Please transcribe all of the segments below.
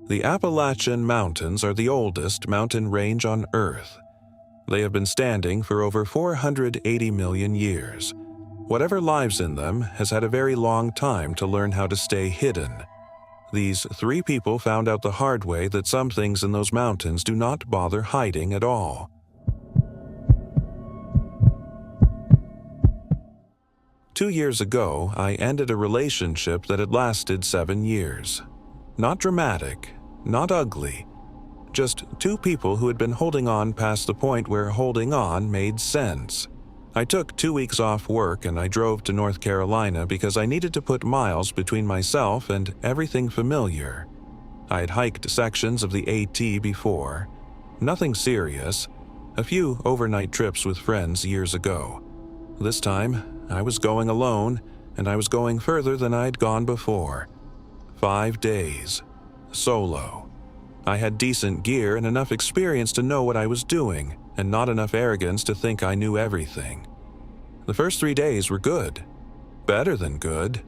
The Appalachian Mountains are the oldest mountain range on Earth. They have been standing for over 480 million years. Whatever lives in them has had a very long time to learn how to stay hidden. These three people found out the hard way that some things in those mountains do not bother hiding at all. Two years ago, I ended a relationship that had lasted 7 years. Not dramatic, not ugly. Just two people who had been holding on past the point where holding on made sense. I took 2 weeks off work and I drove to North Carolina because I needed to put miles between myself and everything familiar. I had hiked sections of the AT before. Nothing serious. A few overnight trips with friends years ago. This time, I was going alone, and I was going further than I'd gone before. 5 days. Solo. I had decent gear and enough experience to know what I was doing, and not enough arrogance to think I knew everything. The first 3 days were good. Better than good.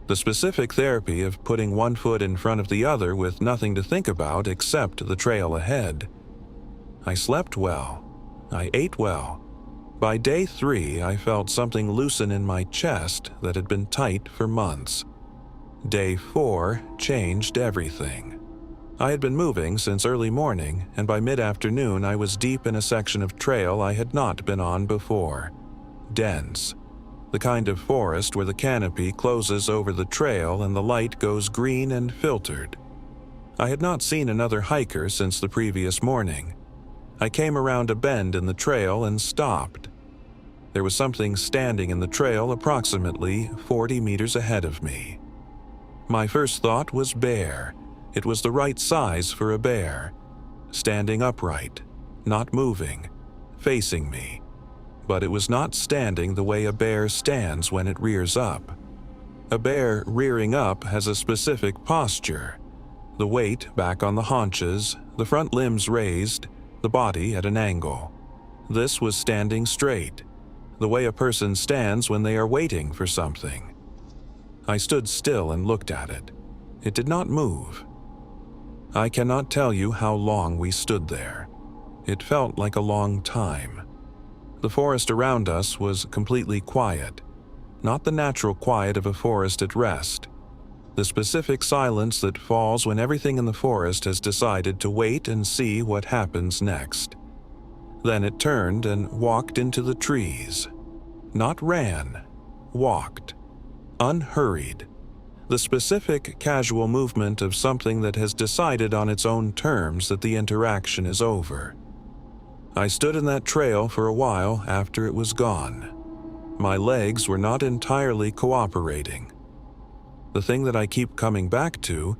The specific therapy of putting one foot in front of the other with nothing to think about except the trail ahead. I slept well. I ate well. By day 3, I felt something loosen in my chest that had been tight for months. Day 4 changed everything. I had been moving since early morning, and by mid-afternoon I was deep in a section of trail I had not been on before. Dense. The kind of forest where the canopy closes over the trail and the light goes green and filtered. I had not seen another hiker since the previous morning. I came around a bend in the trail and stopped. There was something standing in the trail approximately 40 meters ahead of me. My first thought was bear. It was the right size for a bear. Standing upright, not moving, facing me. But it was not standing the way a bear stands when it rears up. A bear rearing up has a specific posture. The weight back on the haunches, the front limbs raised, the body at an angle. This was standing straight, the way a person stands when they are waiting for something. I stood still and looked at it. It did not move. I cannot tell you how long we stood there. It felt like a long time. The forest around us was completely quiet, not the natural quiet of a forest at rest. The specific silence that falls when everything in the forest has decided to wait and see what happens next. Then it turned and walked into the trees. Not ran, walked. Unhurried. The specific casual movement of something that has decided on its own terms that the interaction is over. I stood in that trail for a while after it was gone. My legs were not entirely cooperating. The thing that I keep coming back to,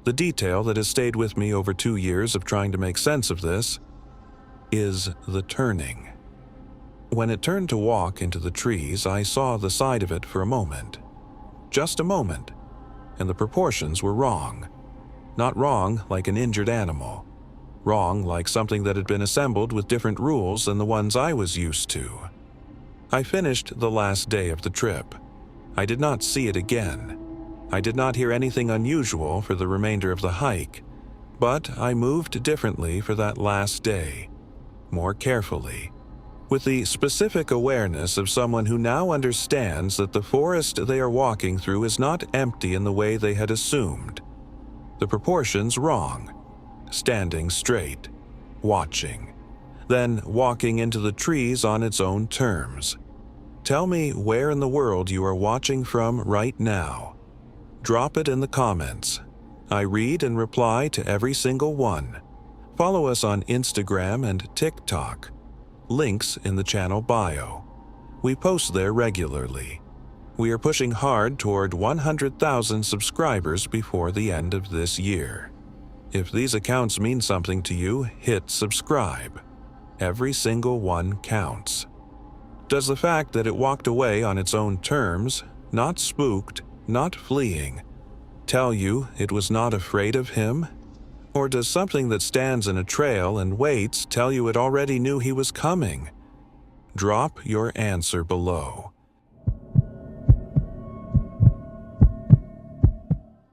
the detail that has stayed with me over 2 years of trying to make sense of this, is the turning. When it turned to walk into the trees, I saw the side of it for a moment. Just a moment. And the proportions were wrong. Not wrong like an injured animal. Wrong like something that had been assembled with different rules than the ones I was used to. I finished the last day of the trip. I did not see it again. I did not hear anything unusual for the remainder of the hike, but I moved differently for that last day, more carefully, with the specific awareness of someone who now understands that the forest they are walking through is not empty in the way they had assumed. The proportions wrong, standing straight, watching, then walking into the trees on its own terms. Tell me where in the world you are watching from right now. Drop it in the comments. I read and reply to every single one. Follow us on Instagram and TikTok. Links in the channel bio. We post there regularly. We are pushing hard toward 100,000 subscribers before the end of this year. If these accounts mean something to you, hit subscribe. Every single one counts. Does the fact that it walked away on its own terms, not spooked, not fleeing, tell you it was not afraid of him? Or does something that stands in a trail and waits tell you it already knew he was coming? Drop your answer below.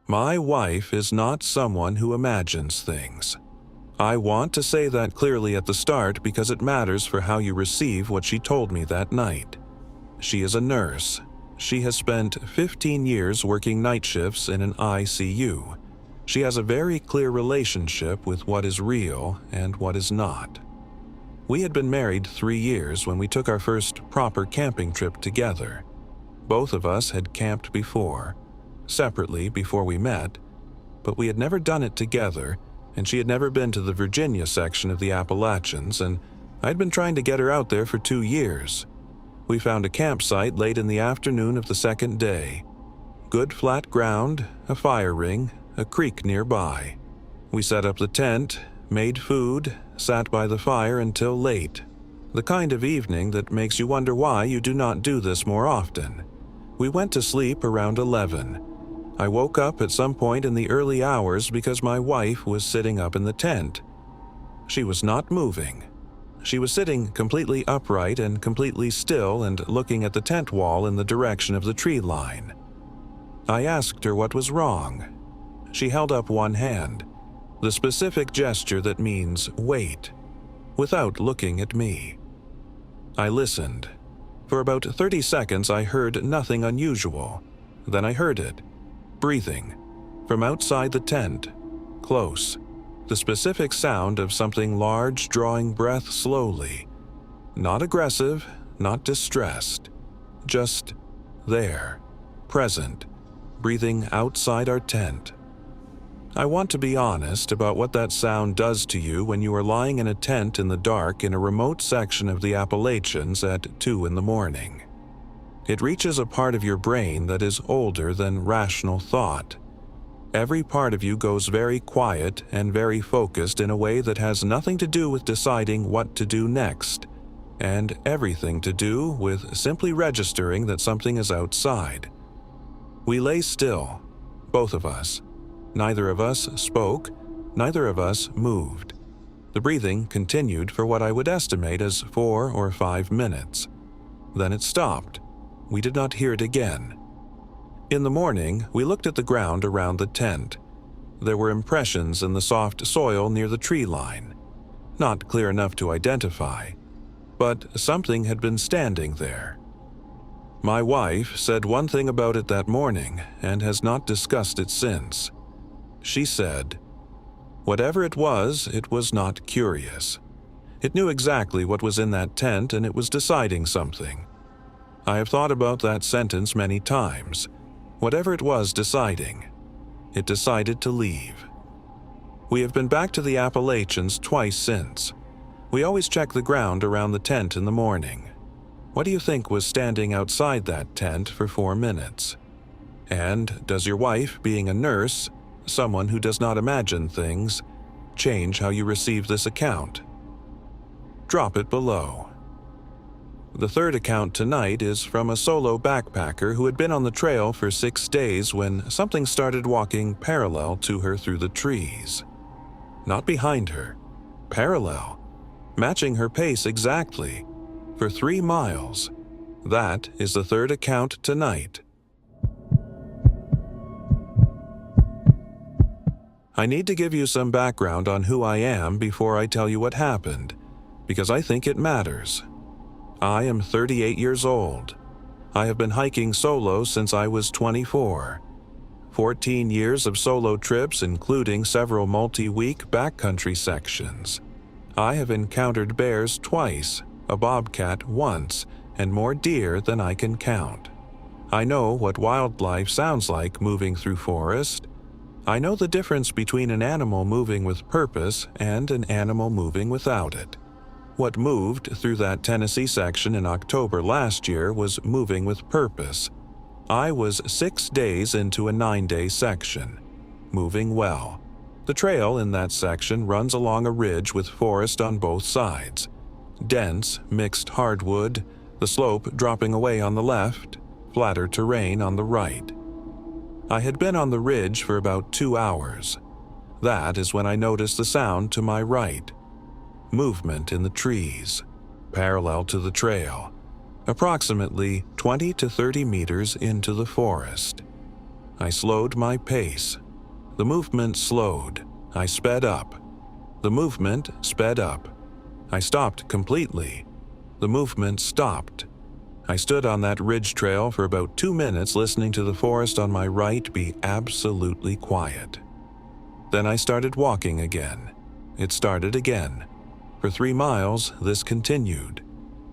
My wife is not someone who imagines things. I want to say that clearly at the start because it matters for how you receive what she told me that night. She is a nurse. She has spent 15 years working night shifts in an ICU. She has a very clear relationship with what is real and what is not. We had been married 3 years when we took our first proper camping trip together. Both of us had camped before, separately before we met, but we had never done it together, and she had never been to the Virginia section of the Appalachians, and I'd been trying to get her out there for 2 years. We found a campsite late in the afternoon of the second day. Good flat ground, a fire ring, a creek nearby. We set up the tent, made food, sat by the fire until late. The kind of evening that makes you wonder why you do not do this more often. We went to sleep around 11. I woke up at some point in the early hours because my wife was sitting up in the tent. She was not moving. She was sitting completely upright and completely still and looking at the tent wall in the direction of the tree line. I asked her what was wrong. She held up one hand, the specific gesture that means wait, without looking at me. I listened. For about 30 seconds I heard nothing unusual. Then I heard it. Breathing. From outside the tent. Close. The specific sound of something large drawing breath slowly. Not aggressive, not distressed. Just there. Present. Breathing outside our tent. I want to be honest about what that sound does to you when you are lying in a tent in the dark in a remote section of the Appalachians at 2 in the morning. It reaches a part of your brain that is older than rational thought. Every part of you goes very quiet and very focused in a way that has nothing to do with deciding what to do next, and everything to do with simply registering that something is outside. We lay still, both of us. Neither of us spoke, neither of us moved. The breathing continued for what I would estimate as 4 or 5 minutes. Then it stopped. We did not hear it again. In the morning, we looked at the ground around the tent. There were impressions in the soft soil near the tree line. Not clear enough to identify, but something had been standing there. My wife said one thing about it that morning and has not discussed it since. She said, "Whatever it was not curious. It knew exactly what was in that tent and it was deciding something." I have thought about that sentence many times. Whatever it was deciding, it decided to leave. We have been back to the Appalachians twice since. We always check the ground around the tent in the morning. What do you think was standing outside that tent for 4 minutes? And does your wife, being a nurse, someone who does not imagine things, change how you receive this account? Drop it below. The third account tonight is from a solo backpacker who had been on the trail for 6 days when something started walking parallel to her through the trees. Not behind her, parallel, matching her pace exactly, for 3 miles. That is the third account tonight. I need to give you some background on who I am before I tell you what happened, because I think it matters. I am 38 years old. I have been hiking solo since I was 24. 14 years of solo trips, including several multi-week backcountry sections. I have encountered bears twice, a bobcat once, and more deer than I can count. I know what wildlife sounds like moving through forest. I know the difference between an animal moving with purpose and an animal moving without it. What moved through that Tennessee section in October last year was moving with purpose. I was 6 days into a 9-day section, moving well. The trail in that section runs along a ridge with forest on both sides. Dense, mixed hardwood, the slope dropping away on the left, flatter terrain on the right. I had been on the ridge for about 2 hours. That is when I noticed the sound to my right. Movement in the trees, parallel to the trail, approximately 20 to 30 meters into the forest. I slowed my pace. The movement slowed. I sped up. The movement sped up. I stopped completely. The movement stopped. I stood on that ridge trail for about 2 minutes listening to the forest on my right be absolutely quiet. Then I started walking again. It started again. For 3 miles, this continued.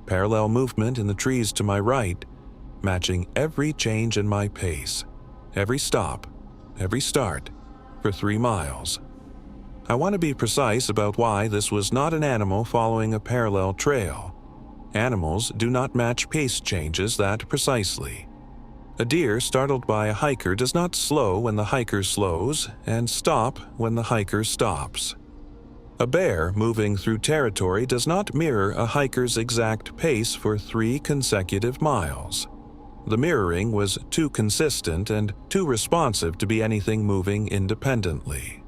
Parallel movement in the trees to my right, matching every change in my pace, every stop, every start, for 3 miles. I want to be precise about why this was not an animal following a parallel trail. Animals do not match pace changes that precisely. A deer startled by a hiker does not slow when the hiker slows and stop when the hiker stops. A bear moving through territory does not mirror a hiker's exact pace for 3 consecutive miles. The mirroring was too consistent and too responsive to be anything moving independently.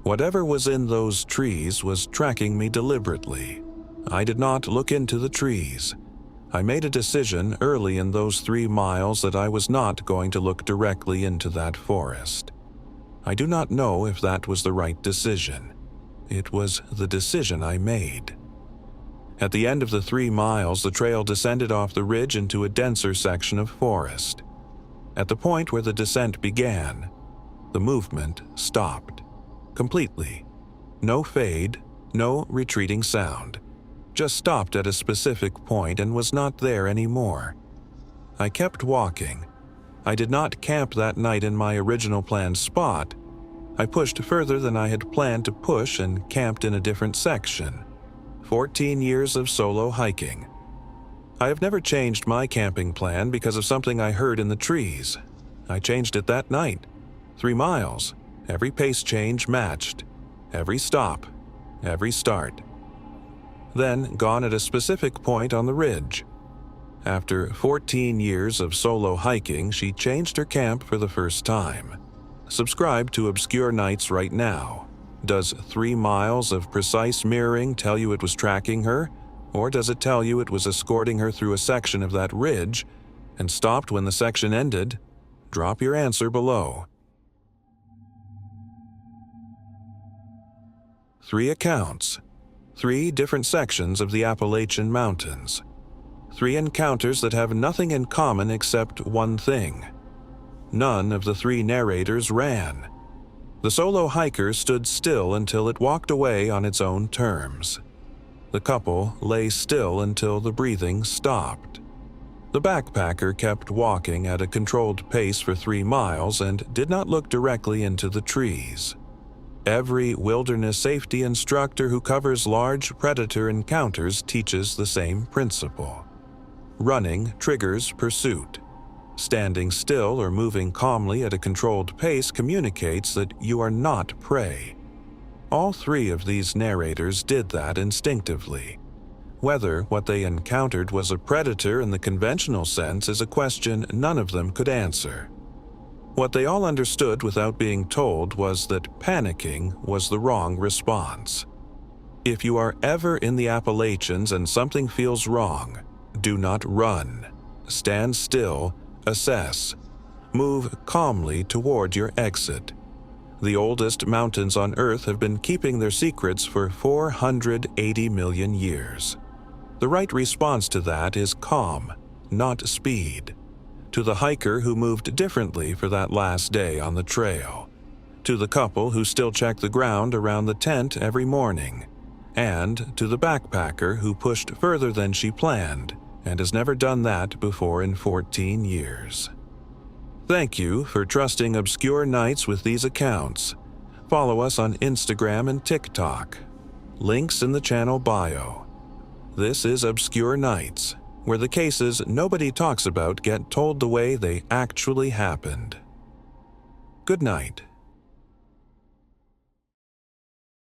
Whatever was in those trees was tracking me deliberately. I did not look into the trees. I made a decision early in those 3 miles that I was not going to look directly into that forest. I do not know if that was the right decision. It was the decision I made. At the end of the 3 miles, the trail descended off the ridge into a denser section of forest. At the point where the descent began, the movement stopped. Completely. No fade, no retreating sound. Just stopped at a specific point and was not there anymore. I kept walking. I did not camp that night in my original planned spot. I pushed further than I had planned to push and camped in a different section. 14 years of solo hiking. I have never changed my camping plan because of something I heard in the trees. I changed it that night. 3 miles. Every pace change matched. Every stop. Every start. Then gone at a specific point on the ridge. After 14 years of solo hiking, she changed her camp for the first time. Subscribe to Obscure Nights right now. Does 3 miles of precise mirroring tell you it was tracking her, or does it tell you it was escorting her through a section of that ridge and stopped when the section ended? Drop your answer below. 3 accounts. 3 different sections of the Appalachian Mountains. 3 encounters that have nothing in common except one thing. None of the 3 narrators ran. The solo hiker stood still until it walked away on its own terms. The couple lay still until the breathing stopped. The backpacker kept walking at a controlled pace for 3 miles and did not look directly into the trees. Every wilderness safety instructor who covers large predator encounters teaches the same principle. Running triggers pursuit. Standing still or moving calmly at a controlled pace communicates that you are not prey. All 3 of these narrators did that instinctively. Whether what they encountered was a predator in the conventional sense is a question none of them could answer. What they all understood without being told was that panicking was the wrong response. If you are ever in the Appalachians and something feels wrong, do not run. Stand still, assess. Move calmly toward your exit. The oldest mountains on Earth have been keeping their secrets for 480 million years. The right response to that is calm, not speed. To the hiker who moved differently for that last day on the trail. To the couple who still check the ground around the tent every morning. And to the backpacker who pushed further than she planned and has never done that before in 14 years. Thank you for trusting Obscure Nights with these accounts. Follow us on Instagram and TikTok. Links in the channel bio. This is Obscure Nights, where the cases nobody talks about get told the way they actually happened. Good night.